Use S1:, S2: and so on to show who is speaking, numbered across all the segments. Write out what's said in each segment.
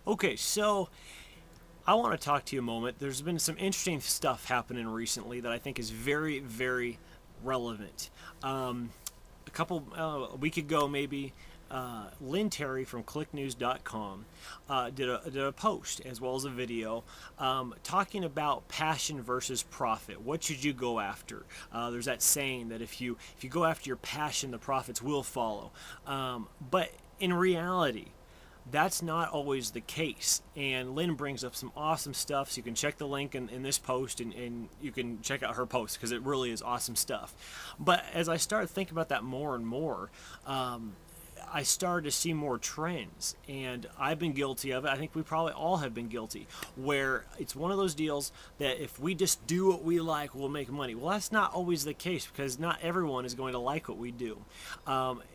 S1: Okay, so I want to talk to you a moment. There's been some interesting stuff happening recently that I think is very, very relevant. Um, a week ago, maybe, Lynn Terry from ClickNews.com did a post as well as a video talking about passion versus profit. What should you go after? There's that saying that if you go after your passion, the profits will follow. But in reality, that's not always the case. And Lynn brings up some awesome stuff. So you can check the link in this post and you can check out her post because it really is awesome stuff. But as I started thinking about that more and more, I started to see more trends, and I've been guilty of it. I think we probably all have been guilty, where it's one of those deals that if we just do what we like, we'll make money. Well, that's not always the case because not everyone is going to like what we do.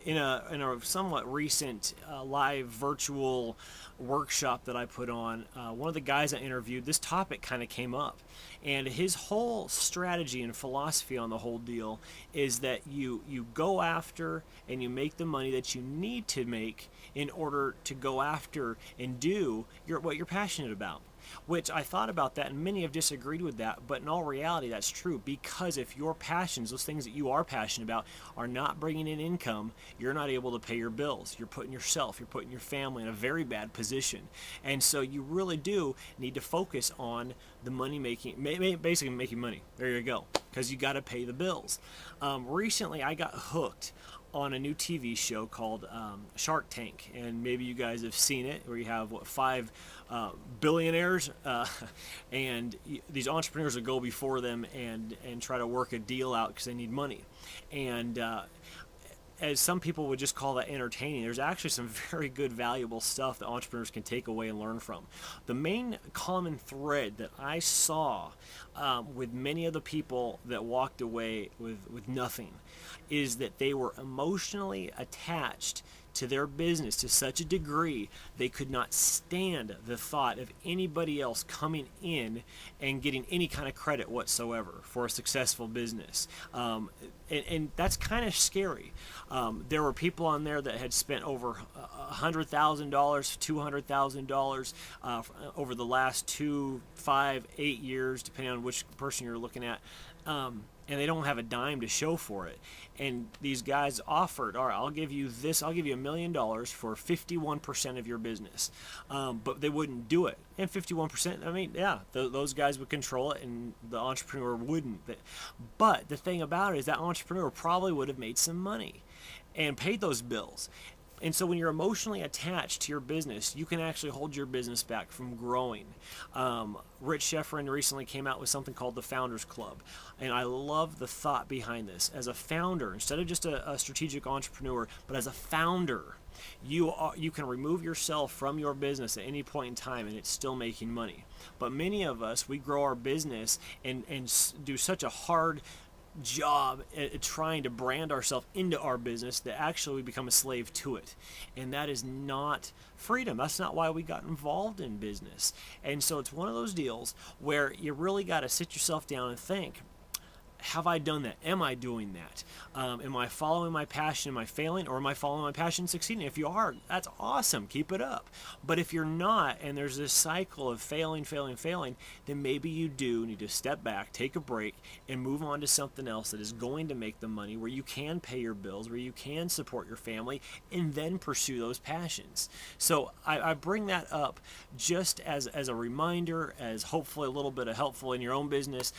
S1: In a somewhat recent live virtual workshop that I put on, one of the guys I interviewed, this topic kind of came up. And his whole strategy and philosophy on the whole deal is that you go after and you make the money that you need to make in order to go after and do what you're passionate about. Which I thought about that, and many have disagreed with that, but in all reality, that's true. Because if your passions, those things that you are passionate about, are not bringing in income, you're not able to pay your bills. You're putting yourself, you're putting your family in a very bad position. And so you really do need to focus on the money making, basically making money. There you go. Because you got to pay the bills. Recently, I got hooked on a new TV show called Shark Tank, and maybe you guys have seen it, where you have five billionaires, and these entrepreneurs will go before them and try to work a deal out because they need money, and as some people would just call that entertaining, there's actually some very good, valuable stuff that entrepreneurs can take away and learn from. The main common thread that I saw with many of the people that walked away with nothing is that they were emotionally attached to their business to such a degree they could not stand the thought of anybody else coming in and getting any kind of credit whatsoever for a successful business. And that's kind of scary. There were people on there that had spent over $100,000, $200,000 over the last 2, 5, 8 years, depending on which person you're looking at. And they don't have a dime to show for it. And these guys offered, all right, I'll give you $1 million for 51% of your business. But they wouldn't do it. And 51%, I mean, yeah, those guys would control it and the entrepreneur wouldn't. But the thing about it is that entrepreneur probably would have made some money and paid those bills. And so when you're emotionally attached to your business, you can actually hold your business back from growing. Rich Schefren recently came out with something called the Founders Club. And I love the thought behind this. As a founder, instead of just a strategic entrepreneur, but as a founder, you can remove yourself from your business at any point in time and it's still making money. But many of us, we grow our business and do such a hard job at trying to brand ourselves into our business that actually we become a slave to it, and that is not freedom. That's not why we got involved in business. And so it's one of those deals where you really got to sit yourself down and think, have I done that? Am I doing that? Am I following my passion? Am I failing? Or am I following my passion and succeeding? If you are, that's awesome. Keep it up. But if you're not, and there's this cycle of failing, then maybe you do need to step back, take a break, and move on to something else that is going to make the money, where you can pay your bills, where you can support your family, and then pursue those passions. So I bring that up just as a reminder, as hopefully a little bit of helpful in your own business,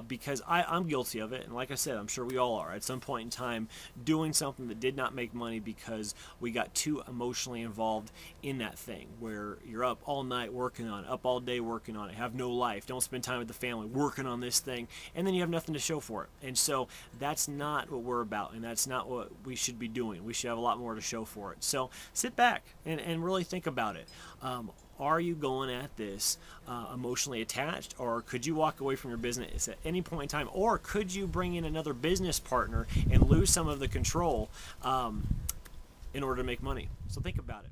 S1: because I'm guilty of it, and like I said, I'm sure we all are at some point in time, doing something that did not make money because we got too emotionally involved in that thing, where you're up all night working on it, up all day working on it, have no life, don't spend time with the family, working on this thing, and then you have nothing to show for it. And so that's not what we're about, and that's not what we should be doing. We should have a lot more to show for it. So sit back and really think about it. Are you going at this emotionally attached, or could you walk away from your business at any point in time, or could you bring in another business partner and lose some of the control in order to make money? So think about it.